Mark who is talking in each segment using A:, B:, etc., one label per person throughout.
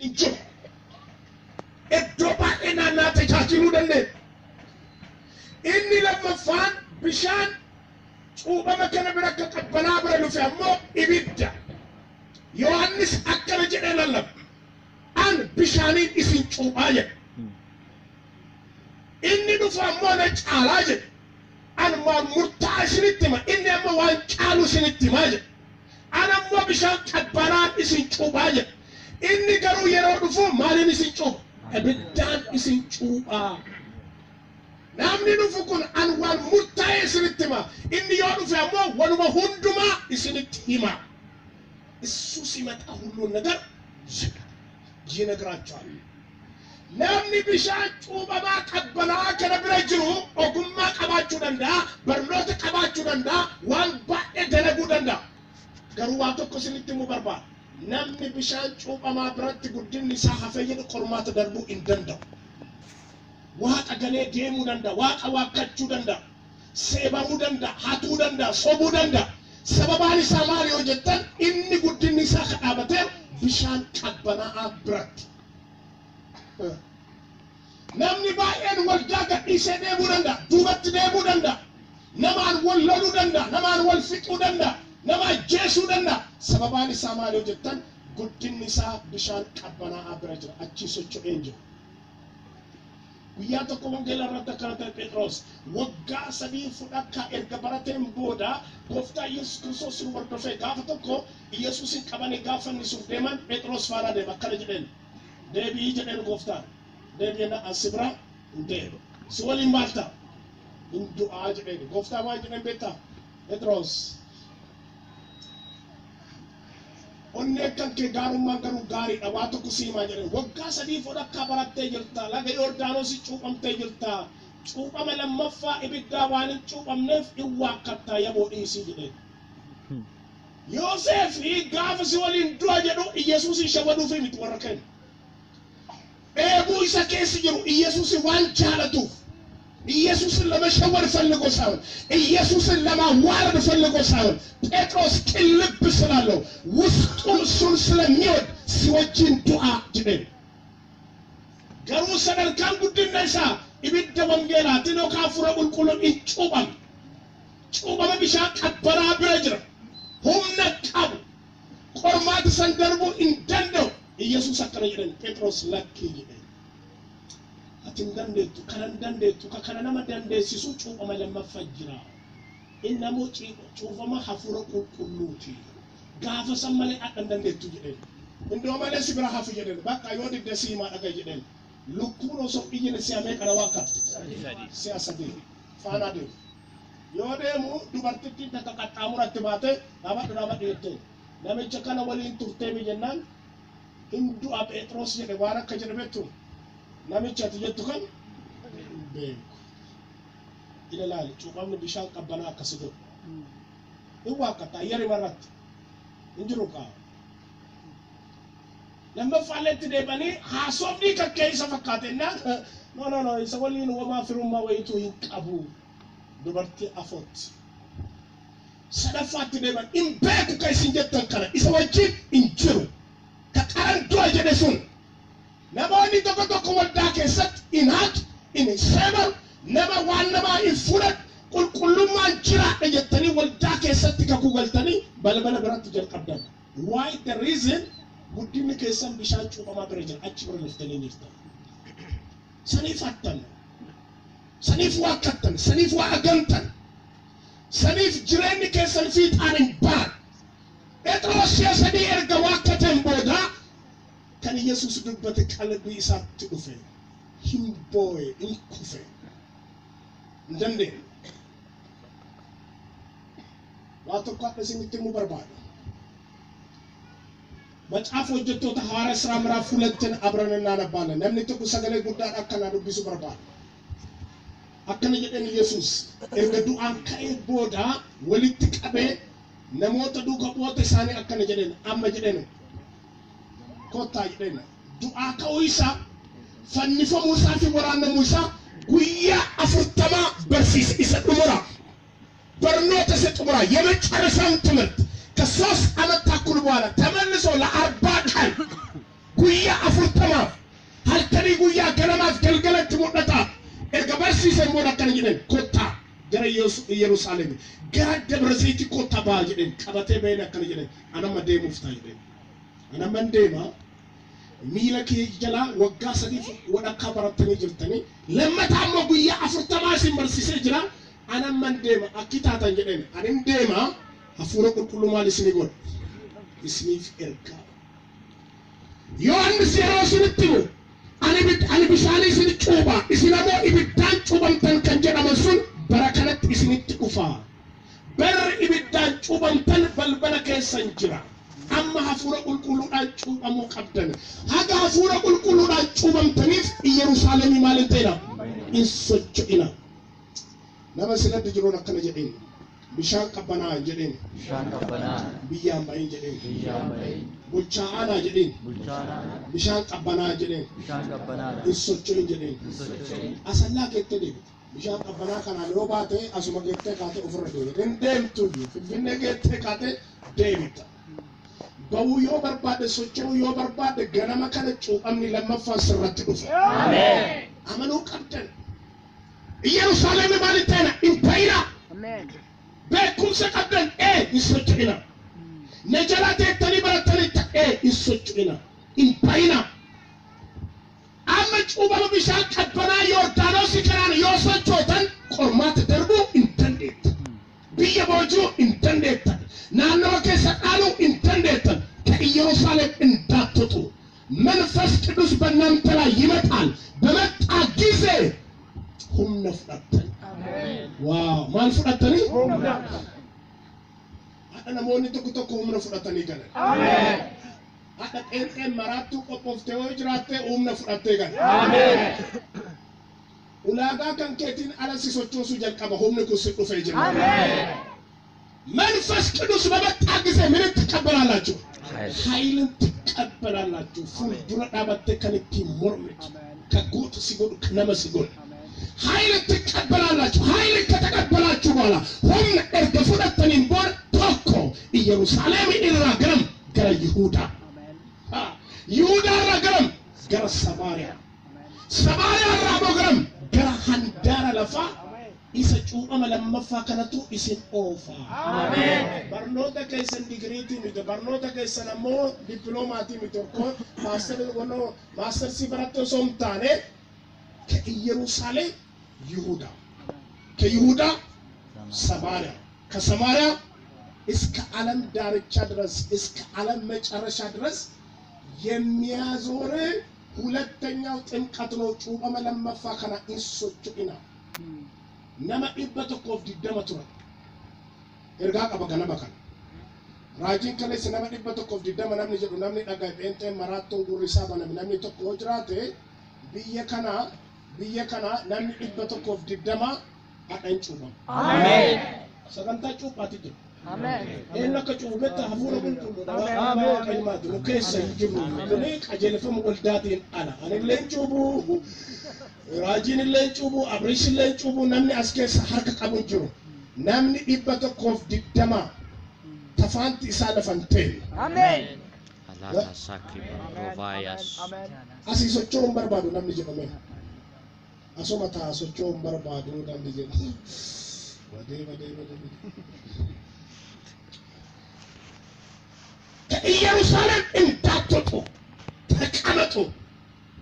A: injir eddoba enana tajaajilu danne inni lammaffaan bishaan cuubama kana bira akka qabbanaa bira dhufe ammoo ibidda Yohannis akkana jedhee lallaba an bishaaniin isin cuuphaa jedhe inni dhufe ammoo na caalaa jedhe an waan murtaa isinitti hima inni amma waan caalu isinitti himaa jedhe an ammoo bishaan qabbanaan isin cuuphaa jedhe inni garuu yeroo dhufu maaliin isin cuupha ibiddaan isin cuuphaa namni dhufu kun an waan murtaa'e isinitti hima inni yoo dhufe ammoo waluma hundumaa isinitti hima እሱ ሲመጣ ሁሉን ነገር ይነግራቸዋል namni bishaan cuubamaa qabbanaa kana bira jiru ogummaa qabaachuu danda'a barnoota qabaachuu danda'a waan baay'ee dalaguu danda'a garuu waan tokko isinitti himuu barbaada namni bishaan cuubamaa biratti guddinni isaa hafee jedhu qormaata darbuu hin danda'u waaqa galee deemuu danda'a waaqa waakkachuu danda'a seebamuu danda'a hatuu danda'a sobuu danda'a sababaan isaa maali yoo jettan inni guddinni isaa kadhaabatee bishaan qabbanaa biratti namni baay'een waldaa gadhiisee deemuu danda'a duubatti deemuu danda'a namaan wal loluu danda'a namaan wal fixuu danda'a nama ajjeesuu danda'a sababaan isaa maali yoo jettan guddinni isaa bishaan qabbanaa bira jira achi socho'ee jiru guyyaa tokko wangeela irratti akkana ta'e Phexros waggaa sadii fudhakka erga barateen booda gooftaa Yesuus Kiristoos hordofee gaafa tokko Yesuusin qabanii gaafa fannisuuf deeman Phexros faana deema akkana jedheen deebii jedheen gooftaan deebiina asibra deema si waliin maal ta'a hin du'aa jedheen gooftaa maal jedheen beektaa Phexros onne kan ke gaarummaa garuu gaariidha waa tokko siimaa jedheen waggaa sadii fudhakka barattee jirta laga Yordaanos cuuphamtee jirta cuuphama lammaffaa ibiddaa waan hin cuuphamneef iwwaakkattaa yaboo dhiisii jedheen Yoosef gaafa si waliin du'a jedhu Yesuusin shawaduufi miti warra kenna eebuu isa keessi jiru Yesuusin waan jaalatuuf Yesuusin lama shawar ፈልጎ ሳይሆን ኢየሱስን ለማዋረድ ፈልጎ ሳይሆን ጴጥሮስ ቅልብ ስላለው ውስጡን እሱን ስለሚወድ ሲወጂን ዱዓ ጅበል ገሩ ሰደርካን ጉድነሳ ኢብደ ወንጌላት ነው ካፍረ ቁልቁል ይጩባል ጩባም ቢሻ ቀበራ ብረጅር ሁምነ ቀብ ቆርማት ሰንደርቡ እንደንደው ኢየሱስ አከረየን ጴጥሮስ ለክ ይበል atindandeetu kanandandeetu kakanama dandeessisu cuufama lammaffaa jira innamo cuufama hafuura qulqulluuti gaafa san malee addan dandeettu jedheen indoo malee si bira hafu jedheen bakka yoo didda siimaa dhaga jedheen lukkuun osoo iyyine si'amee kana waa qabdi si'a sadii faana deemu yoo deemu dubartittiin takka qaxxaamuratti baate dhaabadhu jettee namicha kana waliin turtee jennaan hindu'a Phexros jedhe waan akka jedhe beektu namicha jettu kan beeku ilaali cuuphamni bishaan qabbanaa akkasii godhu iwwaakkata yeri marratti injiru qaa lammaffaalleetti deebanii haasofni kakkee isa fakkaatennaan no isa waliin wamaa firummaa wayituu hin qabu dubartii afootti sadaffaatti deeban hin beeku ka isin jettan kana isa wajjin hin jiru ka qaran du'a jedhe sun namoonni tokko waldaa keessatti inaat in seeman nama waan namaa hin fudhat qulqullummaan jiraadha jettanii waldaa keessatti kakuu galtanii balbala biratti jalqabdan why the reason guddinni keessan bishaan cuuphamaa bira jira achi bira dhuftanii jirtan saniif hattan saniif waa kattan saniif waa agantan saniif jireenyi keessan fiixaan hin baan Phexros sadii erga waa kateen booda kan Yesuus dubbate qalbii isaatti dhufe hin booye hin kufe ndande waa tokko akka isinitti mu barbaada መጽሐፍ ወጀቶታ ሐዋርያ ሥራ ምዕራፍ 2 አብረን እናነባለን namni tokko sagalee guddaadhaan akkana dubbisu barbaada akkana jedhan Yesuus erga du'aan ka'ee booda walitti qabee namoota duuka bu'oota isaanii akkana jedhan amma jedhan kota jedhena du'a ka'uisa fannifamu isaa fi waraanamu isaa guyyaa 40 barsiis isa dhumura barnoota isa dhumura የመጨረሻውን ትምህርት ከ3 ዓመት ተኩል በኋላ ተመልሶ ለ40 ቀን guyya afurtamaaf halkanii guyyaa ganamaaf galgalatti mul'ata erga barsiisan booda akkana jedhan kottaa gara Yerusaalem gara Dabra Zayti kottaa baa jedhan qabatee baheen akkana jedhan anamma deemuuf ta'a jedhan anamma deema miila kee jala waggaa sadiif wadhakkaa barattanii jirtanii lammataa ammoo guyyaa afurtamaa isin barsiisee jira anamma deema akki taatan jedhan anin deema hafuura qulqulluu maal isinii godha isiniif ergaa Yohannis yeroo isinitti himu ani bishaanii isin cuuba isin ammoo ibiddaan cuubamtan kan jedhaman sun bara kanatti isinitti dhufa barri ibiddaan cuubamtan balbala keessan jira amma hafuura qulqulluudhaan cuubamuu qabdan haga hafuura qulqulluudhaan cuubamtaniif Yerusaalemii maalin ta'ina in socho'ina nama sinatti jiruun akkana jedheen bishaan qabbanaa jedheen biyyaan bahin jedheen bulchaa aanaa jedheen bishaan qabbanaa jedheen in socho'in jedheen asallaa keettee deebite bishaan qabbanaa kanaan yoo baate asuma geettee kaatee ofirra deebite hin deemtu finfinnee geettee kaatee deebita bawuu yoo barbaade socho'uu yoo barbaade ganama kana cuuphamni lammaffaan sirratti dhufa amanuu qabdan Yerusaalemi maalitti ta'ina in ta'ina beekumsa qabdan in socho'ina na jalaa teettanii baratanii ta'ee in socho'ina in ta'ina amma cuubama bishaan qabbanaa Yordaanosi kanaan yoo sochootan qormaata darbuu in dandeettan biyya boojuu in dandeettan naannawa keessa dhaaluu in dandeettan ka Yerusaalem እንዳትወጡ መንፈስ ቅዱስ በእናንተ ላይ ይመጣል በመጣ ጊዜ humna fudhattan waaw maal fudhattanii hadha namoonni tokko humna fudhatanii galan hadha qeenxeen maraattuu qophooftee yoo jiraattee humna fudhattee galan ulaagaa kan keetiin ala si sochoosuu jalqaba humni kun si dhufee jira መንፈስ ቅዱስ በመጣ ጊዜ ምን ትቀበላላችሁ ኃይልን ትቀበላላችሁ ፉልዱራ ዳባቴ ከንቲ ሞርምት ከጎት ሲጎድ ከነመ ሲጎድ ኃይል ትቀበላላችሁ ኃይል ከተቀበላችሁ በኋላ ሁም እርገፉደተኒን ቦር ቶኮ ኢየሩሳሌም ኢራገረም ገረ ይሁዳ ይሁዳ ራገረም ገረ ሰማርያ ራገረም ገረ ሃንዳራ ለፋ isa cuubama lammaffaa kanatu isin oofa barnoota keessan digiriitii miti barnoota keessan ammoo dippiloomatii miti tokko maastersi baratte osoo hin taane ka Yerusaalem Yihuda ka Yihuda Samaariያ ከሰማርያ እስከ ዓለም ዳርቻ ድረስ እስከ ዓለም መጨረሻ ድረስ የሚያዞር ሁለተኛው ጥምቀት ነው ጩubama lammaffaa kana insocho'ina nama dhibba tokkoof 20 tura ergaa qaba ganama kana raajiin kaleessa nama dhibba tokkoof 20 namni jedhu namni dhagaa pheenxee maraattoon gurri isaa baname namni tokko yoo jiraate biyya kana namni dhibba tokkoof 20 hadhan cuubama ameen sagantaa cuuphaati jiru ameen eenyu akka cuubetta hafuura qulqulluudha ameen qalmaatu nu keessa jiru kuni qajeelfama waldaatiin ala anillee cuubu Rajin illee cuubu abrish illee cuubu namni as keessa harka qabu jiru namni dhibba tokkoof 20 tafaanti isaa lafan ta'e amen Allah sakri provayas asi sochoon barbaadu namni jedhame asuma taa sochoon barbaadu namni jedhame wade ka Yerusaalem intaattu ተቀመጡ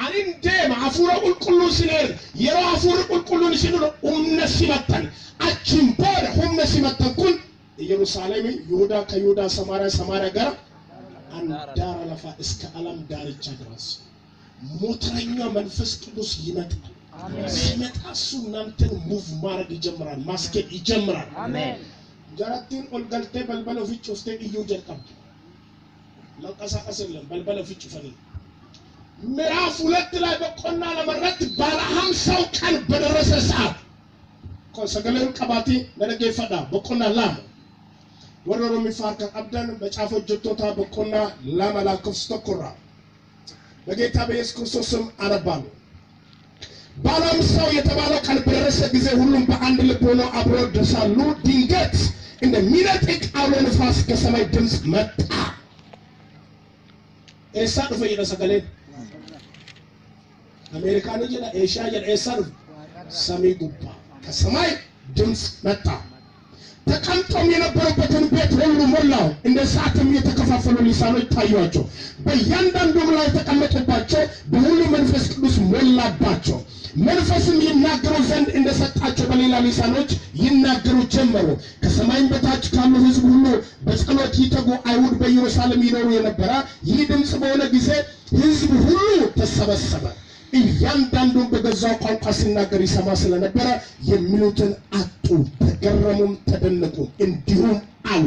A: አንንዴማ አፉራ ቁልቁሉ ሲነር የሮ አፉራ ቁልቁሉን ሲነር ሲመተን አችን ቦደ ሲመተን ኩን ኢየሩሳሌም ይሁዳ ከይሁዳ ሰማርያ ጋር አንዳራ ለፋ እስከ ዓለም ዳርቻ ድረስ ሞተረኛ መንፈስ ቅዱስ ይመጣል ሲመጣ እሱ እናንተን ሙቭ ማድረግ ይጀምራል ማስኬድ ይጀምራል አሜን ጃራቲን ኦልገልቴ በልበለ ፊት ውስጥ እዩ ጀልቀም ለቀሳቀስልን በልበለ ፊት ፈኒ ምዕራፍ 2 ላይ በቆና ለመረት ባለ 50 ቀን በደረሰ ሰዓት ኮሰገለን ቀባቲ ለነገ ፈዳ በቆና ላም ወሮሮ ሚፋርከ አብደን በጫፎ ጀቶታ በቆና ላማላክስ ተቆራ በጌታ በኢየሱስ ክርስቶስም አነባሉ ባለ 50 የተባለው ቀን በደረሰ ጊዜ ሁሉም በአንድ ልብ ሆነው አብሮ ደሳሉ ድንገት እንደሚነጥቅ አውሎ ነፋስ ከሰማይ ድምጽ መጣ ኤሳ ዱፈ ይደሰገለ አሜሪካን ጀላ ኤሽያ ጀላ ኤሳ ዱፈ ሰሚ ጉባ ከሰማይ ድምጽ መጣ ተቀምጠው የነበሩበትን ቤት ሁሉ ሞላው እንደ ሰዓትም የተከፋፈሉ ሊሳኖች ታዩአቸው በእያንዳንዱም ላይ ተቀመጡባቸው በሁሉ መንፈስ ቅዱስ ሞላባቸው መንፈስም ይናገሩ ዘንድ እንደሰጣቸው በሌላ ሊሳኖች ይናገሩ ጀመሩ ከሰማይም በታች ካሉ ሕዝብ ሁሉ በጸሎት ይተጉ አይሁድ በኢየሩሳሌም ይኖሩ የነበረ ይህ ድምጽ በሆነ ጊዜ ሕዝብ ሁሉ ተሰበሰበ እያንዳንዱም በገዛው ቋንቋ ሲናገር ይሰማ ስለነበረ የሚሉትን አጡ ተገረሙም ተደነቁ እንዲሁም አሉ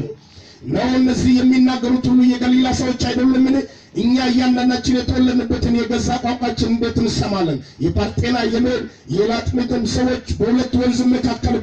A: ነው እነዚህ የሚናገሩት ሁሉ የገሊላ ሰዎች አይደሉምን እኛ እያንዳንዳችን የተወለድንበትን የገዛ ቋንቋችን እንዴት እንሰማለን የፓርቴና የሜድ የላጥሚጥም ሰዎች በሁለት ወንዝ መካከል